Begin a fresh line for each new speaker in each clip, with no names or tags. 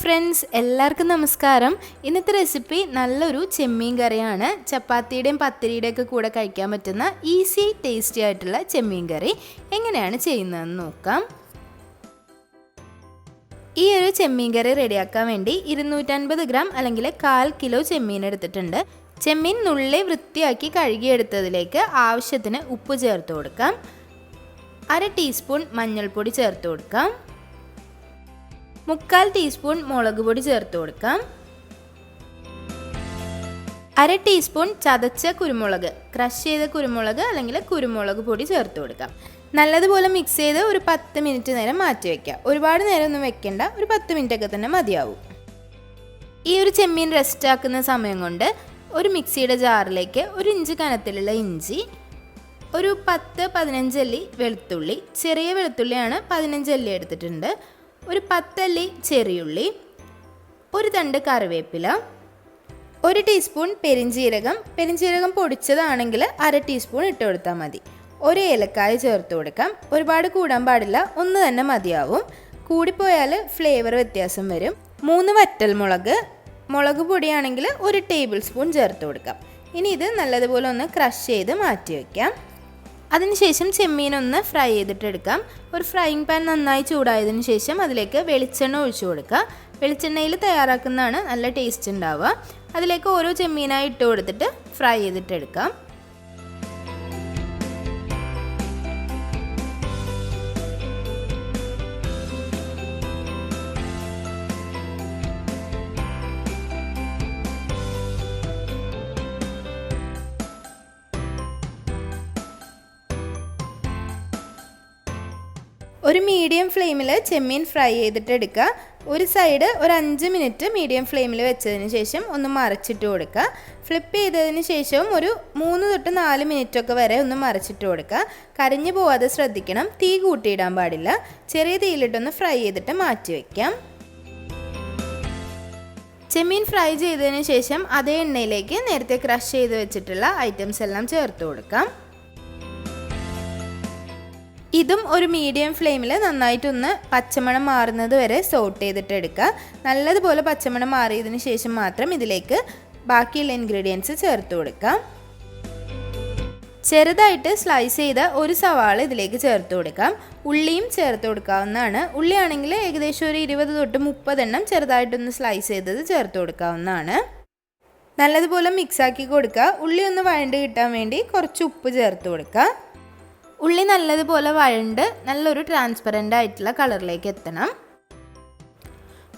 Friends, എല്ലാവർക്കും നമസ്കാരം. ഇന്നത്തെ റെസിപ്പി നല്ലൊരു ചെമ്മീൻ കറിയാണ്. ചപ്പാത്തിയുടെയും പത്തിരിയുടെയും ഒക്കെ കൂടെ കഴിക്കാൻ പറ്റുന്ന ഈസി ടേസ്റ്റി ആയിട്ടുള്ള ചെമ്മീൻ കറി എങ്ങനെയാണ് ചെയ്യുന്നതെന്ന് നോക്കാം. ഈ ഒരു ചെമ്മീൻ കറി റെഡിയാക്കാൻ വേണ്ടി 250 ഗ്രാം അല്ലെങ്കിൽ 1/4 കിലോ ചെമ്മീൻ എടുത്തിട്ടുണ്ട്. ചെമ്മീൻ നുള്ളി വൃത്തിയാക്കി കഴുകിയെടുത്തതിലേക്ക് ആവശ്യത്തിന് ഉപ്പ് ചേർത്ത് കൊടുക്കാം. 1/2 ടീസ്പൂൺ മഞ്ഞൾപ്പൊടി ചേർത്ത് കൊടുക്കാം. 3/4 ടീസ്പൂൺ മുളക് പൊടി ചേർത്ത് കൊടുക്കാം. 1/2 ടീസ്പൂൺ ചതച്ച കുരുമുളക്, ക്രഷ് ചെയ്ത കുരുമുളക് അല്ലെങ്കിൽ കുരുമുളക് പൊടി ചേർത്ത് കൊടുക്കാം. നല്ലതുപോലെ മിക്സ് ചെയ്ത് ഒരു 10 മിനിറ്റ് നേരം മാറ്റി വയ്ക്കുക. ഒരുപാട് നേരം ഒന്നും വെക്കേണ്ട, ഒരു 10 മിനിറ്റ് ഒക്കെ തന്നെ മതിയാവും. ഈ ഒരു ചെമ്മീൻ റെസ്റ്റ് ആക്കുന്ന സമയം കൊണ്ട് ഒരു മിക്സിയുടെ ജാറിലേക്ക് 1 ഇഞ്ച് കനത്തിലുള്ള ഇഞ്ചി, ഒരു 10-15 അല്ലി വെളുത്തുള്ളി, ചെറിയ വെളുത്തുള്ളിയാണ് 15 അല്ലി എടുത്തിട്ടുണ്ട്, ഒരു 10 അല്ലി ചെറിയുള്ളി, ഒരു തണ്ട് കറിവേപ്പില, 1 ടീസ്പൂൺ പെരിഞ്ജീരകം പൊടിച്ചതാണെങ്കിൽ 1/2 ടീസ്പൂൺ ഇട്ട് കൊടുത്താൽ മതി. 1 ഏലക്കായ ചേർത്ത് കൊടുക്കാം. ഒരുപാട് കൂടാൻ പാടില്ല, ഒന്ന് തന്നെ മതിയാവും. കൂടിപ്പോയാൽ ഫ്ലേവർ വ്യത്യാസം വരും. 3 വറ്റൽമുളക്, മുളക് പൊടിയാണെങ്കിൽ 1 ടേബിൾ സ്പൂൺ ചേർത്ത് കൊടുക്കാം. ഇനി ഇത് നല്ലതുപോലെ ഒന്ന് ക്രഷ് ചെയ്ത് മാറ്റി വയ്ക്കാം. അതിനുശേഷം ചെമ്മീൻ ഒന്ന് ഫ്രൈ ചെയ്തിട്ടെടുക്കാം. ഒരു ഫ്രൈയിങ് പാൻ നന്നായി ചൂടായതിനു ശേഷം അതിലേക്ക് വെളിച്ചെണ്ണ ഒഴിച്ചു കൊടുക്കുക. വെളിച്ചെണ്ണയിൽ തയ്യാറാക്കുന്നതാണ് നല്ല ടേസ്റ്റ് ഉണ്ടാവുക. അതിലേക്ക് ഓരോ ചെമ്മീനായി ഇട്ട് കൊടുത്തിട്ട് ഫ്രൈ ചെയ്തിട്ടെടുക്കാം. ഒരു മീഡിയം ഫ്ലെയിമിൽ ചെമ്മീൻ ഫ്രൈ ചെയ്തിട്ട് എടുക്കുക. ഒരു സൈഡ് ഒരു 5 മിനിറ്റ് മീഡിയം ഫ്ലെയിമിൽ വെച്ചതിന് ശേഷം ഒന്ന് മറിച്ചിട്ട് കൊടുക്കുക. ഫ്ലിപ്പ് ചെയ്തതിന് ശേഷവും ഒരു 3-4 മിനിറ്റൊക്കെ വരെ ഒന്ന് മറിച്ചിട്ട് കൊടുക്കുക. കരിഞ്ഞു പോവാതെ ശ്രദ്ധിക്കണം. തീ കൂട്ടിയിടാൻ പാടില്ല. ചെറിയ തീയിലിട്ടൊന്ന് ഫ്രൈ ചെയ്തിട്ട് മാറ്റി വയ്ക്കാം. ചെമ്മീൻ ഫ്രൈ ചെയ്തതിന് ശേഷം അതേ എണ്ണയിലേക്ക് നേരത്തെ ക്രഷ് ചെയ്ത് വെച്ചിട്ടുള്ള ഐറ്റംസ് എല്ലാം ചേർത്ത് കൊടുക്കാം. ഇതും ഒരു മീഡിയം ഫ്ലെയിമിൽ നന്നായിട്ടൊന്ന് പച്ചമണം മാറുന്നത് വരെ സോട്ട് ചെയ്തിട്ട് എടുക്കുക. നല്ലതുപോലെ പച്ചമണം മാറിയതിന് ശേഷം മാത്രം ഇതിലേക്ക് ബാക്കിയുള്ള ഇൻഗ്രീഡിയൻസ് ചേർത്ത് കൊടുക്കാം. ചെറുതായിട്ട് സ്ലൈസ് ചെയ്ത ഒരു സവാള ഇതിലേക്ക് ചേർത്ത് കൊടുക്കാം. ഉള്ളിയും ചേർത്ത് കൊടുക്കാവുന്നതാണ്. ഉള്ളിയാണെങ്കിൽ ഏകദേശം ഒരു 20-30 എണ്ണം ചെറുതായിട്ടൊന്ന് സ്ലൈസ് ചെയ്തത് ചേർത്ത് കൊടുക്കാവുന്നതാണ്. നല്ലതുപോലെ മിക്സാക്കി കൊടുക്കുക. ഉള്ളി ഒന്ന് വഴണ്ട് കിട്ടാൻ വേണ്ടി കുറച്ച് ഉപ്പ് ചേർത്ത് കൊടുക്കുക. ഉള്ളി നല്ലതുപോലെ വഴണ്ട് നല്ലൊരു ട്രാൻസ്പെറൻ്റ് ആയിട്ടുള്ള കളറിലേക്ക് എത്തണം.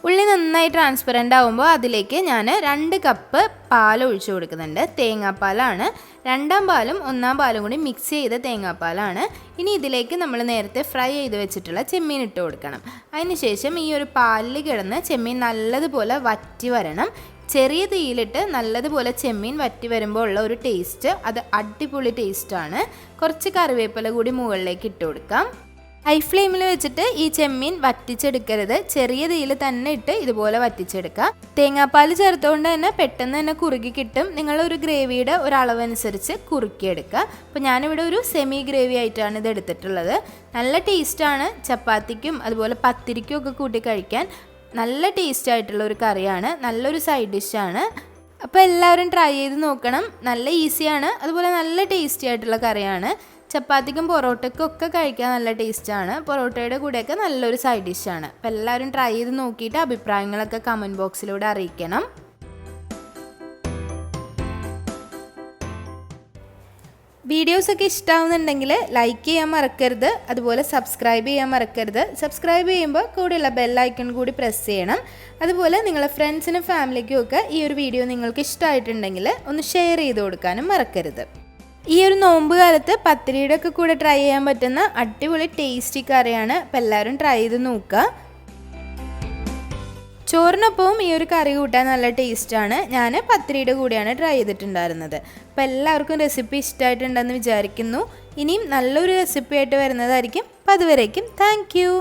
ഉള്ളി നന്നായി ട്രാൻസ്പെറൻ്റ് ആകുമ്പോൾ അതിലേക്ക് ഞാൻ 2 കപ്പ് പാൽ ഒഴിച്ചു കൊടുക്കുന്നുണ്ട്. തേങ്ങാപ്പാലാണ്. 2ാം പാലും 1ാം പാലും കൂടി മിക്സ് ചെയ്ത തേങ്ങാപ്പാലാണ്. ഇനി ഇതിലേക്ക് നമ്മൾ നേരത്തെ ഫ്രൈ ചെയ്ത് വെച്ചിട്ടുള്ള ചെമ്മീൻ ഇട്ട് കൊടുക്കണം. അതിനുശേഷം ഈ ഒരു പാലിൽ കിടന്ന് ചെമ്മീൻ നല്ലതുപോലെ വറ്റി വരണം. ചെറിയ തീയിലിട്ട് നല്ലതുപോലെ ചെമ്മീൻ വറ്റി വരുമ്പോൾ ഉള്ള ഒരു ടേസ്റ്റ്, അത് അടിപൊളി ടേസ്റ്റാണ്. കുറച്ച് കറിവേപ്പില കൂടി മുകളിലേക്ക് ഇട്ട് കൊടുക്കാം. ഹൈ ഫ്ലെയിമിൽ വെച്ചിട്ട് ഈ ചെമ്മീൻ വറ്റിച്ചെടുക്കരുത്. ചെറിയ തീയിൽ തന്നെ ഇട്ട് ഇതുപോലെ വറ്റിച്ചെടുക്കുക. തേങ്ങാപ്പാൽ ചേർത്തുകൊണ്ട് തന്നെ പെട്ടെന്ന് തന്നെ കുറുകി കിട്ടും. നിങ്ങളൊരു ഗ്രേവിയുടെ ഒരളവനുസരിച്ച് കുറുക്കിയെടുക്കുക. അപ്പോൾ ഞാനിവിടെ ഒരു സെമി ഗ്രേവി ആയിട്ടാണ് ഇത് എടുത്തിട്ടുള്ളത്. നല്ല ടേസ്റ്റാണ്. ചപ്പാത്തിക്കും അതുപോലെ പത്തിരിക്കും ഒക്കെ കൂട്ടി കഴിക്കാൻ നല്ല ടേസ്റ്റ് ആയിട്ടുള്ള ഒരു കറിയാണ്. നല്ലൊരു സൈഡ് ഡിഷാണ്. അപ്പോൾ എല്ലാവരും ട്രൈ ചെയ്ത് നോക്കണം. നല്ല ഈസിയാണ്, അതുപോലെ നല്ല ടേസ്റ്റി ആയിട്ടുള്ള കറിയാണ്. ചപ്പാത്തിക്കും പൊറോട്ടയ്ക്കും ഒക്കെ കഴിക്കാൻ നല്ല ടേസ്റ്റാണ്. പൊറോട്ടയുടെ കൂടെയൊക്കെ നല്ലൊരു സൈഡ് ഡിഷാണ്. അപ്പോൾ എല്ലാവരും ട്രൈ ചെയ്ത് നോക്കിയിട്ട് അഭിപ്രായങ്ങളൊക്കെ കമൻറ്റ് ബോക്സിലൂടെ അറിയിക്കണം. വീഡിയോസൊക്കെ ഇഷ്ടമാവുന്നുണ്ടെങ്കിൽ ലൈക്ക് ചെയ്യാൻ മറക്കരുത്. അതുപോലെ സബ്സ്ക്രൈബ് ചെയ്യാൻ മറക്കരുത്. സബ്സ്ക്രൈബ് ചെയ്യുമ്പോൾ കൂടെയുള്ള ബെല്ലൈക്കൺ കൂടി പ്രസ് ചെയ്യണം. അതുപോലെ നിങ്ങളെ ഫ്രണ്ട്സിനും ഫാമിലിക്കും ഒക്കെ ഈ ഒരു വീഡിയോ നിങ്ങൾക്ക് ഇഷ്ടമായിട്ടുണ്ടെങ്കിൽ ഒന്ന് ഷെയർ ചെയ്ത് കൊടുക്കാനും മറക്കരുത്. ഈ ഒരു നോമ്പ് കാലത്ത് പത്തിരിയുടെ ഒക്കെ കൂടെ ട്രൈ ചെയ്യാൻ പറ്റുന്ന അടിപൊളി ടേസ്റ്റി കറിയാണ്. അപ്പോൾ എല്ലാവരും ട്രൈ ചെയ്ത് നോക്കുക. ചോറിനൊപ്പവും ഈ ഒരു കറി കൂട്ടാൻ നല്ല ടേസ്റ്റാണ്. ഞാൻ പത്തിരിയുടെ കൂടെയാണ് ട്രൈ ചെയ്തിട്ടുണ്ടായിരുന്നത്. അപ്പോൾ എല്ലാവർക്കും റെസിപ്പി ഇഷ്ടമായിട്ടുണ്ടെന്ന് വിചാരിക്കുന്നു. ഇനിയും നല്ലൊരു റെസിപ്പി ആയിട്ട് വരുന്നതായിരിക്കും. അപ്പോൾ അതുവരേക്കും താങ്ക് യു.